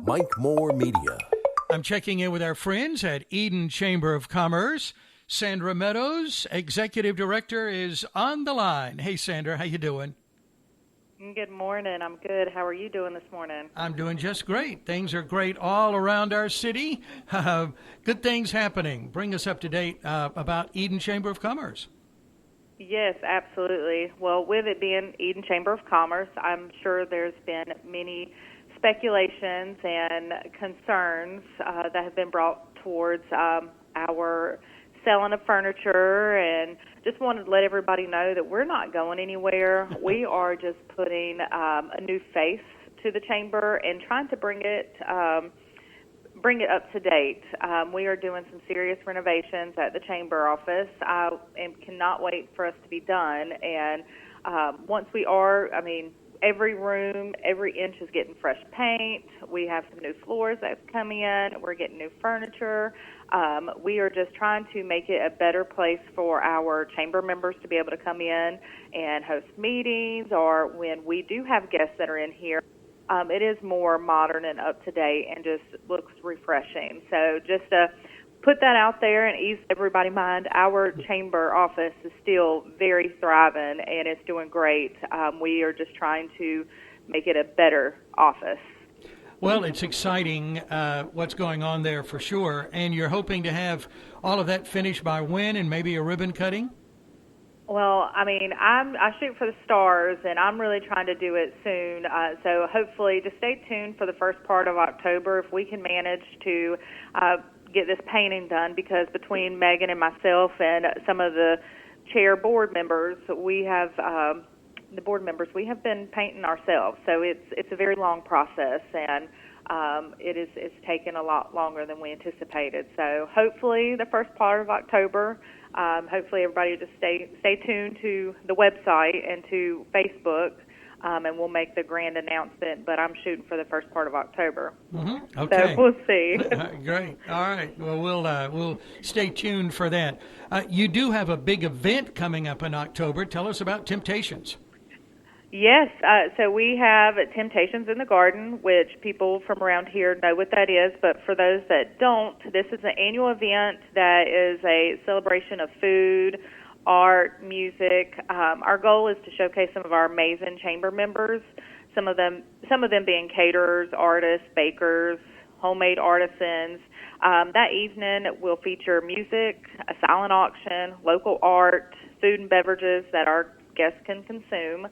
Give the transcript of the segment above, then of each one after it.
Mike Moore Media. I'm checking in with our friends at Eden Chamber of Commerce. Sandra Meadows, Executive Director, is on the line. Hey, Sandra, how you doing? Good morning. I'm good. How are you doing this morning? I'm doing just great. Things are great all around our city. Good things happening. Bring us up to date about Eden Chamber of Commerce. Yes, absolutely. Well, with it being Eden Chamber of Commerce, I'm sure there's been many speculations and concerns that have been brought towards our selling of furniture, and just wanted to let everybody know that we're not going anywhere. We are just putting a new face to the chamber and trying to bring it up to date. We are doing some serious renovations at the chamber office and cannot wait for us to be done. And once we are, every room, every inch is getting fresh paint. We have some new floors that's coming in. We're getting new furniture. We are just trying to make it a better place for our chamber members to be able to come in and host meetings, or when we do have guests that are in here, it is more modern and up to date and just looks refreshing. So just to put that out there and ease everybody's mind, our chamber office is still very thriving and it's doing great. We are just trying to make it a better office. Well, it's exciting what's going on there for sure. And you're hoping to have all of that finished by when, and maybe a ribbon cutting? Well, I shoot for the stars, and I'm really trying to do it soon. So hopefully, just stay tuned for the first part of October if we can manage to get this painting done, because between Megan and myself and some of the chair board members, we have we have been painting ourselves. So it's a very long process, and it's taken a lot longer than we anticipated. So hopefully the first part of October. Hopefully everybody just stay tuned to the website and to Facebook, and we'll make the grand announcement. But I'm shooting for the first part of October. Mm-hmm. Okay. So we'll see. Great. All right. Well, we'll stay tuned for that. You do have a big event coming up in October. Tell us about Temptations. Yes, so we have Temptations in the Garden, which people from around here know what that is, but for those that don't, this is an annual event that is a celebration of food, art, music. Our goal is to showcase some of our amazing chamber members, some of them being caterers, artists, bakers, homemade artisans. That evening will feature music, a silent auction, local art, food and beverages that our guests can consume.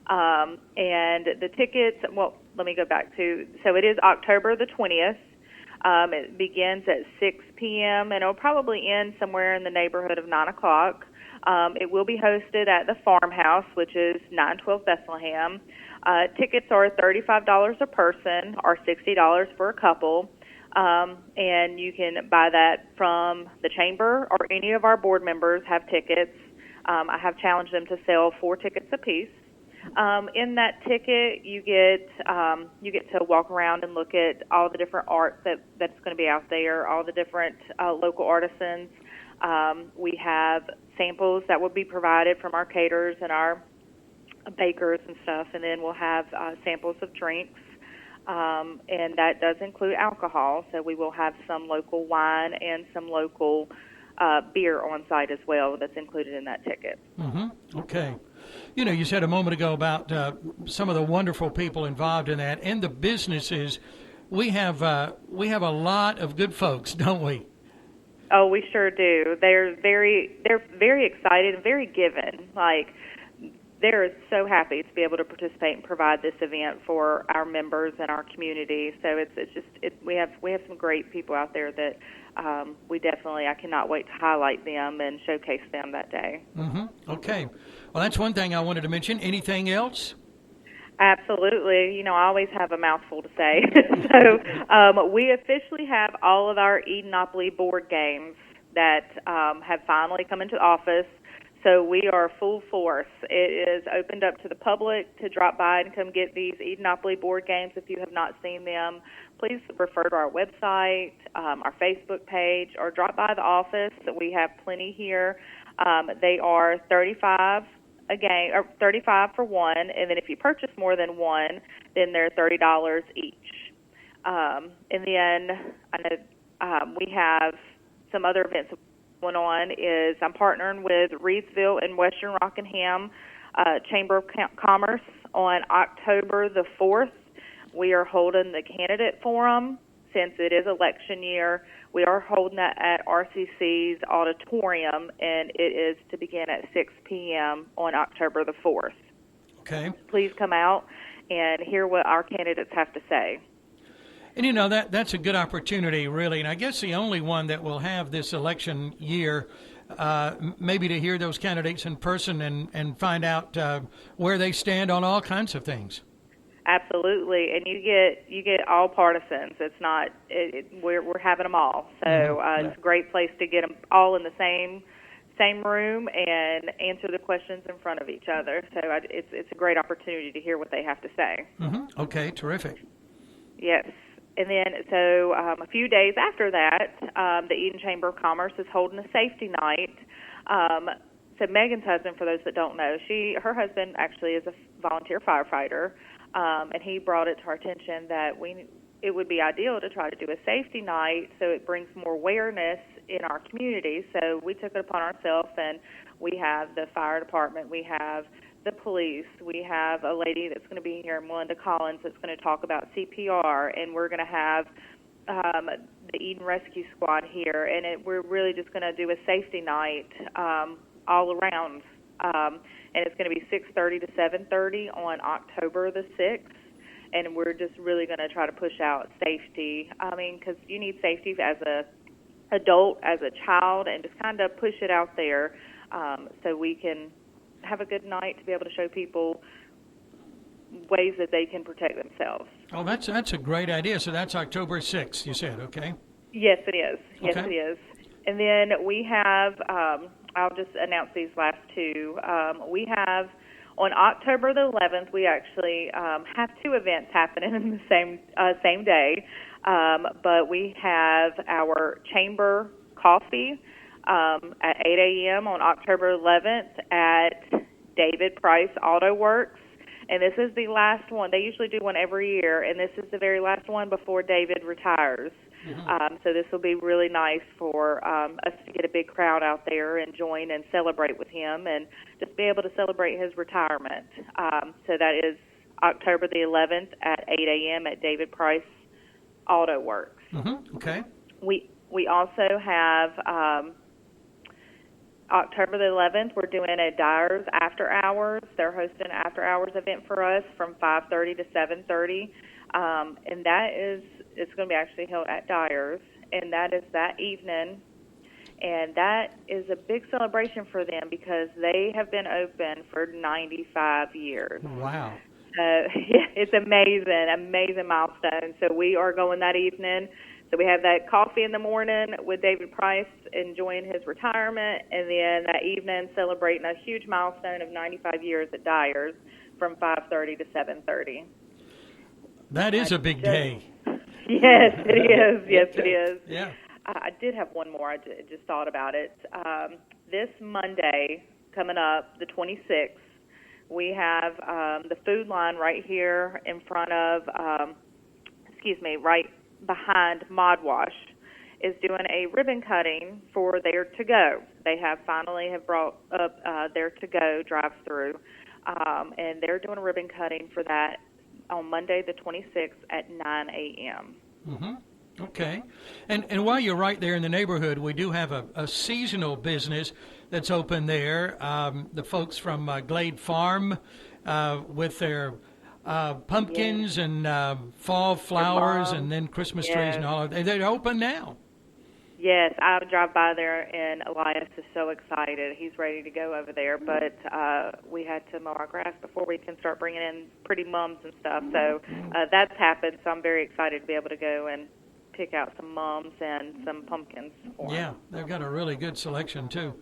And the tickets, well, let me go back to, so it is October the 20th. It begins at 6 p.m. and it'll probably end somewhere in the neighborhood of 9 o'clock. It will be hosted at the Farmhouse, which is 912 Bethlehem. Tickets are $35 a person or $60 for a couple. And you can buy that from the chamber, or any of our board members have tickets. I have challenged them to sell 4 tickets apiece. In that ticket, you get to walk around and look at all the different art that's going to be out there, all the different local artisans. We have samples that will be provided from our caterers and our bakers and stuff, and then we'll have samples of drinks, and that does include alcohol. So we will have some local wine and some local beer on site as well that's included in that ticket. Mm-hmm. Okay. You know, you said a moment ago about some of the wonderful people involved in that and the businesses. We have a lot of good folks, don't we? Oh, we sure do. They're very excited and very given. Like, they're so happy to be able to participate and provide this event for our members and our community. So we have some great people out there that I cannot wait to highlight them and showcase them that day. Mm-hmm. Okay. Well, that's one thing I wanted to mention. Anything else? Absolutely. You know, I always have a mouthful to say. So we officially have all of our Edenopoly board games that have finally come into office. So we are full force. It is opened up to the public to drop by and come get these Edenopoly board games. If you have not seen them, please refer to our website, our Facebook page, or drop by the office. We have plenty here. They are $35 a game, or $35 for one, and then if you purchase more than one, then they're $30 each. And then I know we have some other events going on. Is I'm partnering with Reedsville and Western Rockingham Chamber of Commerce on October the 4th. We are holding the candidate forum. Since it is election year, we are holding that at RCC's auditorium, and it is to begin at 6 p.m. on October the 4th. Okay. Please come out and hear what our candidates have to say. And, that's a good opportunity, really. And I guess the only one that will have this election year, maybe to hear those candidates in person and find out where they stand on all kinds of things. Absolutely, and you get all partisans. It's not we're having them all, so it's a great place to get them all in the same room and answer the questions in front of each other. So it's a great opportunity to hear what they have to say. Mm-hmm. Okay, terrific. Yes, and then so a few days after that, the Eden Chamber of Commerce is holding a safety night. So Megan's husband, for those that don't know, her husband actually is a volunteer firefighter. And he brought it to our attention that it would be ideal to try to do a safety night so it brings more awareness in our community. So we took it upon ourselves, and we have the fire department, we have the police, we have a lady that's going to be here, Melinda Collins, that's going to talk about CPR, and we're going to have the Eden Rescue Squad here, and we're really just going to do a safety night all around. And it's going to be 6:30 to 7:30 on October the 6th, and we're just really going to try to push out safety. I mean, because you need safety as a adult, as a child, and just kind of push it out there so we can have a good night to be able to show people ways that they can protect themselves. Oh, that's a great idea. So that's October 6th, you said, okay? Yes, it is. Yes, okay. It is. And then we have, I'll just announce these last two. We have, on October the 11th, we actually have two events happening in the same day. But we have our chamber coffee at 8 a.m. on October 11th at David Price Auto Works. And this is the last one. They usually do one every year, and this is the very last one before David retires. Mm-hmm. So this will be really nice for us to get a big crowd out there and join and celebrate with him and just be able to celebrate his retirement. So that is October the 11th at 8 a.m. at David Price Auto Works. Mm-hmm. Okay. We also have October the 11th, we're doing a Dyers After Hours. They're hosting an After Hours event for us from 5:30 to 7:30. And it's going to be actually held at Dyers, and that is that evening. And that is a big celebration for them because they have been open for 95 years. Wow. Yeah, it's amazing milestone. So we are going that evening. So we have that coffee in the morning with David Price enjoying his retirement, and then that evening celebrating a huge milestone of 95 years at Dyers from 5:30 to 7:30. That is a big day. Yes, it is. Yes, it is. Yeah. I did have one more. I just thought about it. This Monday coming up, the 26th, we have the food line right here in front of, right behind Mod Wash is doing a ribbon cutting for their to-go. They finally have brought up their to-go drive-through, and they're doing a ribbon cutting for that on Monday the 26th at 9 a.m. Mm-hmm. Okay. And while you're right there in the neighborhood, we do have a seasonal business that's open there. The folks from Glade Farm with their pumpkins and fall flowers and then Christmas trees and all of that. They're open now. Yes, I drive by there, and Elias is so excited. He's ready to go over there, but we had to mow our grass before we can start bringing in pretty mums and stuff. So that's happened, so I'm very excited to be able to go and pick out some mums and some pumpkins for them. Yeah, they've got a really good selection, too.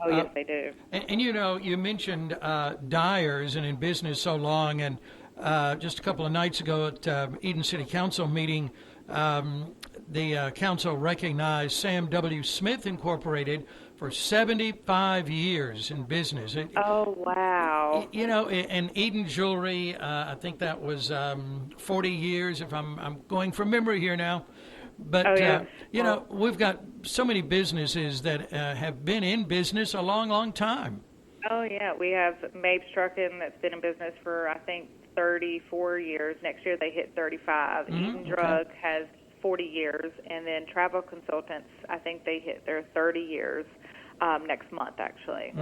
Oh, yes, they do. And you mentioned Dyers and in business so long, and just a couple of nights ago at Eden City Council meeting, the council recognized Sam W. Smith Incorporated for 75 years in business. Oh, wow. You know, and Eden Jewelry, I think that was 40 years, if I'm going from memory here now. But, you know, we've got so many businesses that have been in business a long, long time. Oh, yeah. We have Mapes Trucking that's been in business for, I think, 34 years. Next year they hit 35. Eden Drug has 40 years. And then Travel Consultants, I think they hit their 30 years next month, actually.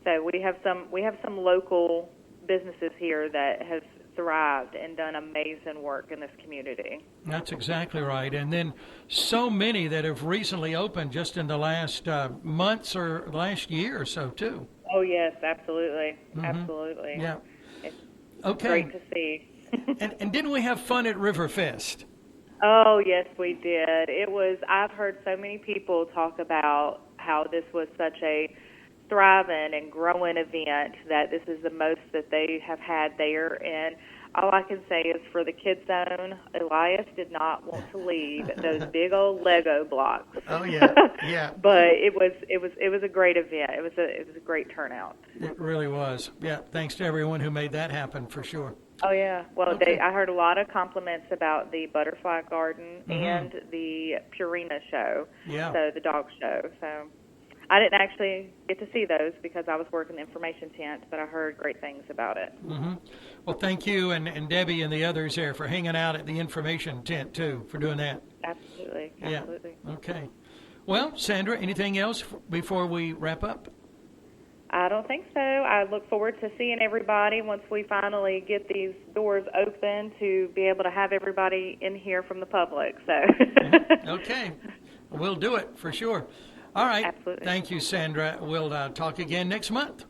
So we have some local businesses here that have thrived and done amazing work in this community. That's exactly right. And then so many that have recently opened just in the last months or last year or so, too. Oh, yes, absolutely. Absolutely. Yeah. It's okay. great to see. and didn't we have fun at Riverfest? Oh, yes, we did. I've heard so many people talk about how this was such a thriving and growing event, that this is the most that they have had there. And all I can say is, for the Kids Zone, Elias did not want to leave those big old Lego blocks. Oh, yeah, yeah. But it was a great event. It was a great turnout. It really was. Yeah, thanks to everyone who made that happen, for sure. Oh, yeah. Well, Okay. I heard a lot of compliments about the Butterfly Garden and the Purina show, so the dog show. So I didn't actually get to see those because I was working the information tent, but I heard great things about it. Well, thank you and Debbie and the others there for hanging out at the information tent, too, for doing that. Absolutely. Yeah. Okay. Well, Sandra, anything else before we wrap up? I don't think so. I look forward to seeing everybody once we finally get these doors open, to be able to have everybody in here from the public. So. Okay. We'll do it for sure. All right. Absolutely. Thank you, Sandra. We'll talk again next month.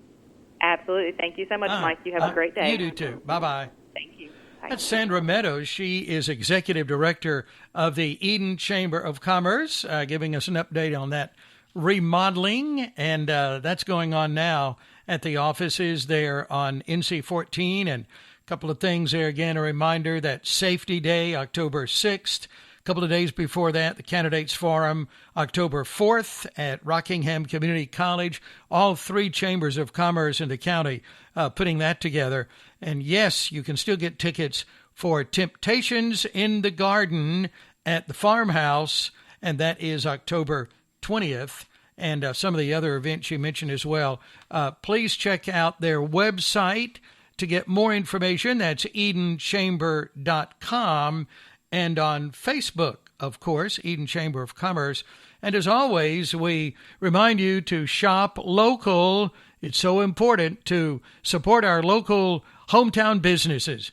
Absolutely. Thank you so much, Mike. You have a great day. You do too. Bye-bye. Thank you. Bye. That's Sandra Meadows. She is Executive Director of the Eden Chamber of Commerce, giving us an update on that remodeling, and that's going on now at the offices there on NC 14. And a couple of things there. Again, a reminder that Safety Day, October 6th. A couple of days before that, the Candidates Forum, October 4th at Rockingham Community College. All three chambers of commerce in the county putting that together. And yes, you can still get tickets for Temptations in the Garden at the farmhouse, and that is October 20th, and some of the other events you mentioned as well. Please check out their website to get more information. That's edenchamber.com, and on Facebook, of course, Eden Chamber of Commerce. And as always, we remind you to shop local. It's so important to support our local hometown businesses.